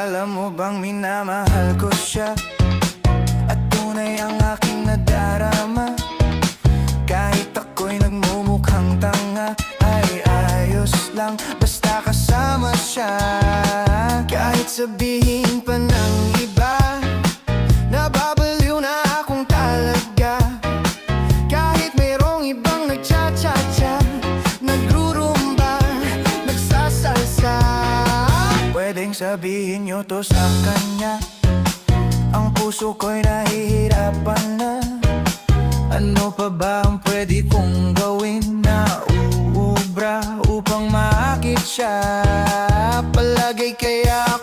Alam mo bang minamahal ko siya, at tunay ang aking nadarama. Kahit ako'y nagmumukhang tanga, ay ayos lang basta kasama siya. Kahit sabihin pa ng iba, nababaliw na akong talaga. Kahit mayroong ibang nagcha-cha-cha, nagrurumba, nagsasalsa, pwedeng sabihin nyo to sa kanya. Ang puso ko'y nahihirapan na. Ano pa ba ang pwede kong gawin na uubra upang maakit siya? Palagay kaya